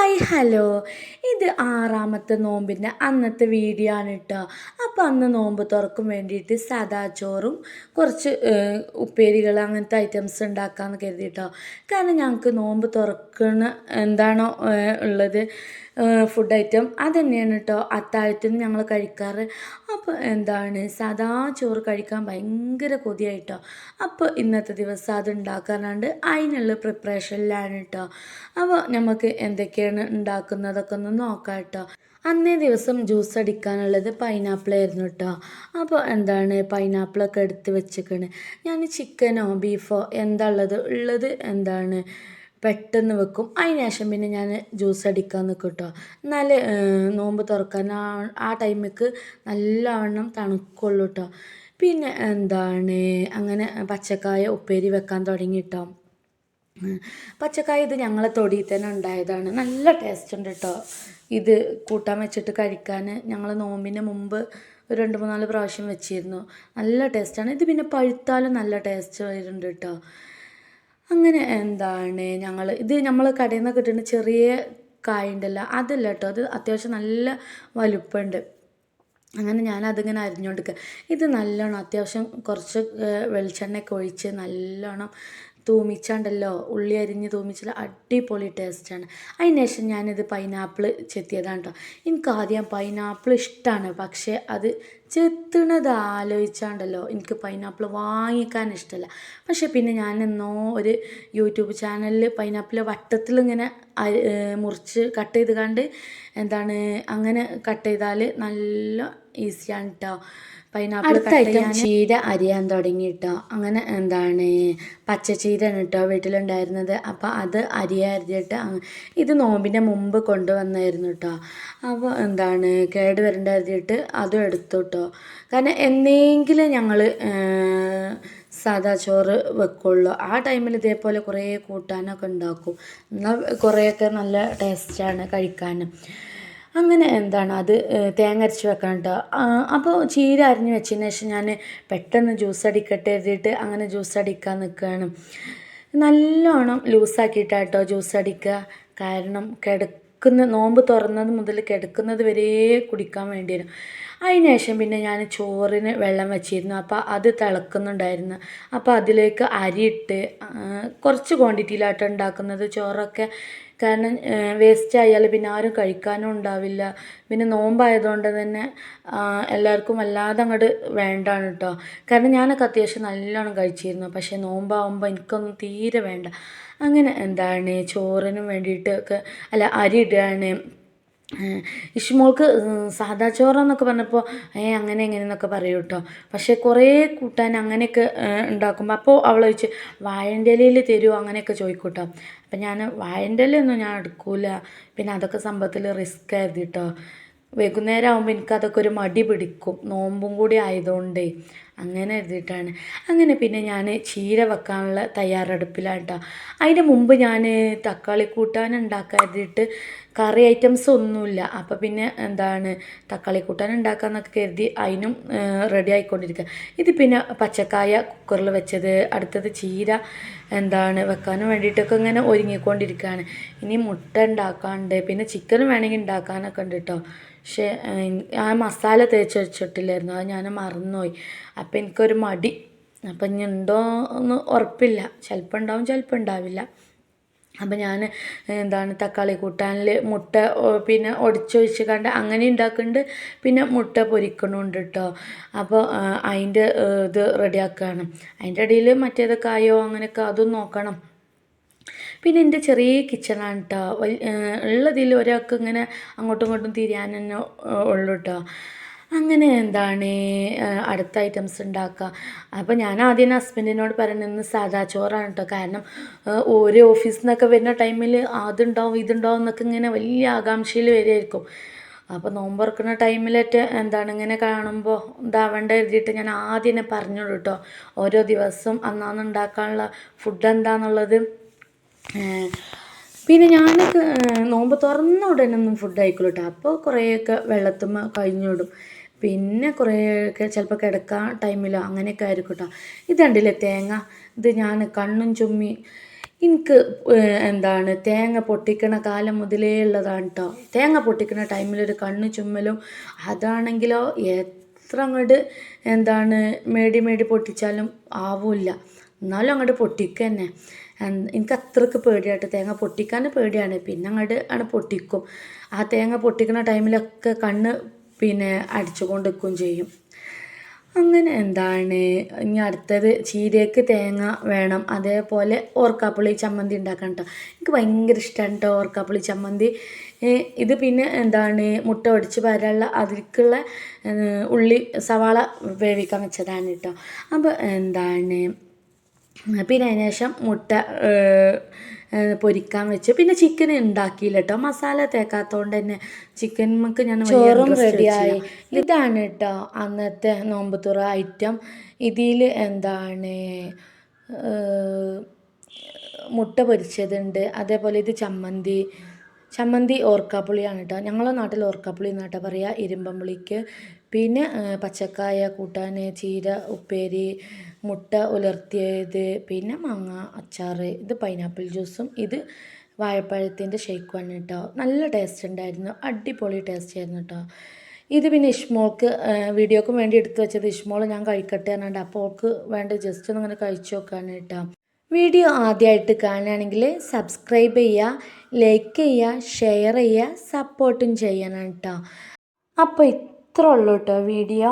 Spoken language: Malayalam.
Hi hello. ഇത് ആറാമത്തെ നോമ്പിൻ്റെ അന്നത്തെ വീഡിയോ ആണ് കേട്ടോ. അപ്പോൾ അന്ന് നോമ്പ് തുറക്കും വേണ്ടിയിട്ട് സാദാ ചോറും കുറച്ച് ഉപ്പേരികൾ അങ്ങനത്തെ ഐറ്റംസ് ഉണ്ടാക്കാമെന്ന് കരുതിയിട്ടോ. കാരണം ഞങ്ങൾക്ക് നോമ്പ് തുറക്കുന്ന എന്താണോ ഉള്ളത് ഫുഡ് ഐറ്റം അതുതന്നെയാണ് കേട്ടോ അത്താഴത്തിന് ഞങ്ങൾ കഴിക്കാറ്. അപ്പോൾ സാദാ ചോറ് കഴിക്കാൻ ഭയങ്കര കൊതിയായിട്ടോ. അപ്പോൾ ഇന്നത്തെ ദിവസം അത് ഉണ്ടാക്കാനാണ്ട് അതിനുള്ള പ്രിപ്പറേഷനിലാണ് കേട്ടോ. അപ്പോൾ നമുക്ക് എന്തൊക്കെയാണ് ഉണ്ടാക്കുന്നതൊക്കെ ഒന്ന് നോക്കാം കേട്ടോ. അന്നേ ദിവസം ജ്യൂസ് അടിക്കാനുള്ളത് പൈനാപ്പിൾ ആയിരുന്നു കേട്ടോ. അപ്പോൾ പൈനാപ്പിളൊക്കെ എടുത്ത് വെച്ചിക്കണ്. ഞാൻ ചിക്കനോ ബീഫോ എന്താ ഉള്ളത് പെട്ടെന്ന് വെക്കും. അതിന് ശേഷം പിന്നെ ഞാൻ ജ്യൂസ് അടിക്കാൻ നിൽക്കും കേട്ടോ. എന്നാൽ നോമ്പ് തുറക്കാൻ ആ ടൈമിക്ക് നല്ലവണ്ണം തണുക്കുള്ളൂ കേട്ടോ. പിന്നെ അങ്ങനെ പച്ചക്കായ ഉപ്പേരി വെക്കാൻ തുടങ്ങി കേട്ടോ. പച്ചക്കായ ഇത് ഞങ്ങളെ തൊടിയിൽ തന്നെ ഉണ്ടായതാണ്. നല്ല ടേസ്റ്റ് ഉണ്ട് കേട്ടോ. ഇത് കൂട്ടാൻ വെച്ചിട്ട് കഴിക്കാൻ ഞങ്ങൾ നോമ്പിന് മുമ്പ് ഒരു 2-3-4 പ്രാവശ്യം വെച്ചിരുന്നു. നല്ല ടേസ്റ്റാണ് ഇത്. പിന്നെ പഴുത്താലും നല്ല ടേസ്റ്റ് വരുന്നുണ്ട് കേട്ടോ. അങ്ങനെ നമ്മൾ കടയിൽ നിന്ന് കിട്ടുന്ന ചെറിയ കായ ഉണ്ടല്ലോ അതല്ല കേട്ടോ. അത് അത്യാവശ്യം നല്ല വലുപ്പമുണ്ട്. അങ്ങനെ ഞാനതിങ്ങനെ അരിഞ്ഞുകൊടുക്കുക. ഇത് നല്ലോണം അത്യാവശ്യം കുറച്ച് വെളിച്ചെണ്ണയൊക്കെ ഒഴിച്ച് നല്ലോണം തൂമിച്ചാണ്ടല്ലോ, ഉള്ളി അരിഞ്ഞ് തൂമിച്ചാൽ അടിപൊളി ടേസ്റ്റാണ്. അതിന് ശേഷം ഞാനിത് പൈനാപ്പിൾ ചെത്തിയതാണ് കേട്ടോ. എനിക്ക് ആദ്യം പൈനാപ്പിൾ ഇഷ്ടമാണ്, പക്ഷേ അത് ചെത്തണത് ആലോചിച്ചാണ്ടല്ലോ എനിക്ക് പൈനാപ്പിൾ വാങ്ങിക്കാൻ ഇഷ്ടമല്ല. പക്ഷേ പിന്നെ ഞാൻ ഒരു യൂട്യൂബ് ചാനലിൽ പൈനാപ്പിൾ വട്ടത്തിലിങ്ങനെ മുറിച്ച് കട്ട് ചെയ്ത് കണ്ട് അങ്ങനെ കട്ട് ചെയ്താൽ നല്ല ഈസിയാണ് കേട്ടോ പൈനാപ്പിൾ കട്ട് ചെയ്യാൻ. ചീര അരിയാൻ തുടങ്ങി കേട്ടോ. അങ്ങനെ പച്ചച്ചീരയാണ് കേട്ടോ വീട്ടിലുണ്ടായിരുന്നത്. അപ്പോൾ അത് അരിഞ്ഞിട്ട് ഇത് നോമ്പിൻ്റെ മുമ്പ് കൊണ്ടുവന്നായിരുന്നു കേട്ടോ. അപ്പോൾ കേട് വരണ്ട അരിഞ്ഞിട്ട് അതും എടുത്തു കേട്ടോ. കാരണം എന്നെങ്കിലും ഞങ്ങൾ സാദാ ചോറ് വെക്കുള്ളൂ. ആ ടൈമിൽ ഇതേപോലെ കുറേ കൂട്ടാനൊക്കെ ഉണ്ടാക്കും. എന്നാൽ കുറേയൊക്കെ നല്ല ടേസ്റ്റാണ് കഴിക്കാൻ. അങ്ങനെ അത് തേങ്ങ അരച്ച് വെക്കണം കേട്ടോ. അപ്പോൾ ചീര അരിഞ്ഞ് വെച്ചതിന് ശേഷം ഞാൻ പെട്ടെന്ന് ജ്യൂസ് അടിക്കട്ടെ എഴുതിയിട്ട് അങ്ങനെ ജ്യൂസ് അടിക്കാൻ നിൽക്കുകയാണ്. നല്ലോണം ലൂസാക്കിയിട്ടാട്ടോ ജ്യൂസ് അടിക്കുക. കാരണം നോമ്പ് തുറന്നത് മുതൽ കിടക്കുന്നത് വരെ കുടിക്കാൻ വേണ്ടി വരും. അതിന് ശേഷം പിന്നെ ഞാൻ ചോറിന് വെള്ളം വെച്ചിരുന്നു. അപ്പോൾ അത് തിളക്കുന്നുണ്ടായിരുന്നു. അപ്പോൾ അതിലേക്ക് അരിയിട്ട് കുറച്ച് ക്വാണ്ടിറ്റിയിലാട്ടോ ഉണ്ടാക്കുന്നത് ചോറൊക്കെ. കാരണം വേസ്റ്റ് ആയാൽ പിന്നെ ആരും കഴിക്കാനും ഉണ്ടാവില്ല. പിന്നെ നോമ്പായതുകൊണ്ട് തന്നെ എല്ലാവർക്കും വല്ലാതെ അങ്ങോട്ട് വേണ്ടാണ് കേട്ടോ. കാരണം ഞാനൊക്കെ അത്യാവശ്യം നല്ലോണം കഴിച്ചിരുന്നു. പക്ഷേ നോമ്പാവുമ്പോൾ എനിക്കൊന്നും തീരെ വേണ്ട. അങ്ങനെ ചോറിനും വേണ്ടിയിട്ടൊക്കെ അരി ഇടുകയാണ്. ഇഷ്മോൾക്ക് സാദാ ചോറെന്നൊക്കെ പറഞ്ഞപ്പോൾ അങ്ങനെ എങ്ങനെയെന്നൊക്കെ പറയും കേട്ടോ. പക്ഷേ കുറേ കൂട്ടാൻ അങ്ങനെയൊക്കെ ഉണ്ടാക്കുമ്പോൾ അപ്പോൾ അവൾ ചോദിച്ച് വാഴൻ്റെ ഇലയിൽ തരുമോ അങ്ങനെയൊക്കെ ചോദിക്കും കേട്ടോ. അപ്പം ഞാൻ വാഴൻ്റെ ഇലയൊന്നും ഞാൻ എടുക്കൂല. പിന്നെ അതൊക്കെ സംഭവത്തിൽ റിസ്ക് ആയിരുന്നു കേട്ടോ. വൈകുന്നേരം ആകുമ്പോൾ എനിക്കതൊക്കെ ഒരു മടി പിടിക്കും, നോമ്പും കൂടി ആയതുകൊണ്ടേ. അങ്ങനെ എഴുതിയിട്ടാണ്. അങ്ങനെ പിന്നെ ഞാൻ ചീര വെക്കാനുള്ള തയ്യാറെടുപ്പിലാണ് കേട്ടോ. അതിന് മുമ്പ് ഞാൻ തക്കാളി കൂട്ടാൻ ഉണ്ടാക്കാൻ എഴുതിയിട്ട് കറി ഐറ്റംസ് ഒന്നുമില്ല. അപ്പോൾ പിന്നെ തക്കാളി കൂട്ടാൻ ഉണ്ടാക്കാമെന്നൊക്കെ കരുതി അതിനും റെഡി ആയിക്കൊണ്ടിരിക്കുക. ഇത് പിന്നെ പച്ചക്കായ കുക്കറിൽ വെച്ചത്, അടുത്തത് ചീര വെക്കാനും വേണ്ടിയിട്ടൊക്കെ ഇങ്ങനെ ഒരുങ്ങിക്കൊണ്ടിരിക്കുകയാണ്. ഇനി മുട്ട ഉണ്ടാക്കാനുണ്ട്, പിന്നെ ചിക്കനും വേണമെങ്കിൽ ഉണ്ടാക്കാനൊക്കെ ഉണ്ട് കേട്ടോ. പക്ഷേ ആ മസാല തേച്ച് വെച്ചിട്ടില്ലായിരുന്നു, അത് ഞാൻ മറന്നുപോയി. അപ്പോൾ എനിക്കൊരു മടി. അപ്പം ഇനി ഉണ്ടോ എന്ന് ഉറപ്പില്ല. ചിലപ്പോൾ ഉണ്ടാവും, ചിലപ്പോൾ ഉണ്ടാവില്ല. അപ്പം ഞാൻ തക്കാളി കൂട്ടാനിൽ മുട്ട പിന്നെ ഒടിച്ചൊഴിച്ച് കണ്ട് അങ്ങനെ ഉണ്ടാക്കുന്നുണ്ട്. പിന്നെ മുട്ട പൊരിക്കണമുണ്ട് കേട്ടോ. അപ്പോൾ അതിൻ്റെ ഇത് റെഡിയാക്കുകയാണ്. അതിൻ്റെ ഇടയിൽ മറ്റേതൊക്കെ ആയോ അങ്ങനെയൊക്കെ അതും നോക്കണം. പിന്നെ എൻ്റെ ചെറിയ കിച്ചണാണ് കേട്ടോ. ഉള്ളതിൽ ഒരാൾക്ക് ഇങ്ങനെ അങ്ങോട്ടും ഇങ്ങോട്ടും തിരിയാൻ തന്നെ ഉള്ളൂ കേട്ടോ. അങ്ങനെ അടുത്ത ഐറ്റംസ് ഉണ്ടാക്കുക. അപ്പോൾ ഞാൻ ആദ്യം ഹസ്ബൻഡിനോട് പറയുന്നത് സാദാ ചോറാണ് കേട്ടോ. കാരണം ഓരോ ഓഫീസിൽ നിന്നൊക്കെ വരുന്ന ടൈമിൽ അതുണ്ടാവും ഇതുണ്ടാവും എന്നൊക്കെ ഇങ്ങനെ വലിയ ആകാംക്ഷയിൽ വരുമായിരിക്കും. അപ്പോൾ നോമ്പ് തുറക്കുന്ന ടൈമിലേറ്റ് ഇങ്ങനെ കാണുമ്പോൾ ഇതാവേണ്ട എഴുതിയിട്ട് ഞാൻ ആദ്യം തന്നെ പറഞ്ഞോളൂ കേട്ടോ. ഓരോ ദിവസവും അന്നാന്ന് ഉണ്ടാക്കാനുള്ള ഫുഡ് എന്താണെന്നുള്ളത്. പിന്നെ ഞാനൊക്കെ നോമ്പ് തുറന്ന ഉടനെ ഒന്നും ഫുഡ് കഴിക്കുള്ളൂ കേട്ടോ. അപ്പോൾ കുറേയൊക്കെ വെള്ളത്തുമ്മ കഴിഞ്ഞിടും. പിന്നെ കുറേയൊക്കെ ചിലപ്പോൾ കിടക്കാൻ ടൈമിലോ അങ്ങനെയൊക്കെ ആയിരിക്കും കേട്ടോ. ഇത് കണ്ടില്ലേ തേങ്ങ, ഇത് ഞാൻ കണ്ണും ചുമ്മി എനിക്ക് തേങ്ങ പൊട്ടിക്കണ കാലം മുതലേ ഉള്ളതാണ് കേട്ടോ. തേങ്ങ പൊട്ടിക്കണ ടൈമിലൊരു കണ്ണ് ചുമ്മലും, അതാണെങ്കിലോ എത്ര അങ്ങോട്ട് മേടി പൊട്ടിച്ചാലും ആവില്ല, എന്നാലും അങ്ങോട്ട് പൊട്ടിക്കുക തന്നെ. എനിക്ക് അത്രയ്ക്ക് പേടിയായിട്ട്, തേങ്ങ പൊട്ടിക്കാൻ പേടിയാണ്. പിന്നെ അങ്ങോട്ട് പൊട്ടിക്കും. ആ തേങ്ങ പൊട്ടിക്കുന്ന ടൈമിലൊക്കെ കണ്ണ് അടിച്ചു കൊണ്ടിരിക്കുകയും ചെയ്യും. അങ്ങനെ ഇനി അടുത്തത് ചീരയ്ക്ക് തേങ്ങ വേണം. അതേപോലെ ഓർക്കാപ്പുളി ചമ്മന്തി ഉണ്ടാക്കാൻ കേട്ടോ. എനിക്ക് ഭയങ്കര ഇഷ്ടമാണ് കേട്ടോ ഓർക്കാപ്പുളി ചമ്മന്തി. ഇത് പിന്നെ മുട്ട ഒടിച്ച് വരാനുള്ള അതിലേക്കുള്ള ഉള്ളി സവാള വേവിക്കാൻ വെച്ചതാണ് കേട്ടോ. അപ്പോൾ പിന്നെ അതിന് ശേഷം മുട്ട പൊരിക്കാൻ വെച്ച്, പിന്നെ ചിക്കൻ ഉണ്ടാക്കിയില്ല കേട്ടോ. മസാല തേക്കാത്തതുകൊണ്ട് തന്നെ ചിക്കൻ നമുക്ക് ഞാൻ ചോറും റെഡിയായി. ഇതാണ് കേട്ടോ അന്നത്തെ നോമ്പുതുറ ഐറ്റം. ഇതിൽ മുട്ട പൊരിച്ചതുണ്ട്, അതേപോലെ ഇത് ചമ്മന്തി ഓർക്കാപ്പുളിയാണ് കേട്ടോ. ഞങ്ങളുടെ നാട്ടിൽ ഓർക്കാപ്പുളി എന്നാട്ടോ പറയുക, ഇരുമ്പമ്പുളിക്ക്. പിന്നെ പച്ചക്കായ കൂട്ടാൻ, ചീര ഉപ്പേരി, മുട്ട ഉലർത്തിയത്, പിന്നെ മാങ്ങ അച്ചാർ, ഇത് പൈനാപ്പിൾ ജ്യൂസും, ഇത് വാഴപ്പഴത്തിൻ്റെ ഷേക്കുമാണ് കേട്ടോ. നല്ല ടേസ്റ്റ് ഉണ്ടായിരുന്നു, അടിപൊളി ടേസ്റ്റ് ആയിരുന്നു കേട്ടോ. ഇത് പിന്നെ ഇഷ്മോൾക്ക് വീഡിയോക്ക് വേണ്ടി എടുത്തു വെച്ചത്. ഇഷ്മോൾ ഞാൻ കഴിക്കട്ടെ എന്നാണ്ട്, അപ്പോൾ അവൾക്ക് വേണ്ട ജസ്റ്റ് ഒന്ന് അങ്ങനെ കഴിച്ചു നോക്കാണ് കേട്ടോ. വീഡിയോ ആദ്യമായിട്ട് കാണുകയാണെങ്കിൽ സബ്സ്ക്രൈബ് ചെയ്യുക, ലൈക്ക് ചെയ്യുക, ഷെയർ ചെയ്യുക, സപ്പോർട്ടും ചെയ്യണം കേട്ടോ. അപ്പോൾ ഇത്ര ഉള്ളൂ കേട്ടോ വീഡിയോ.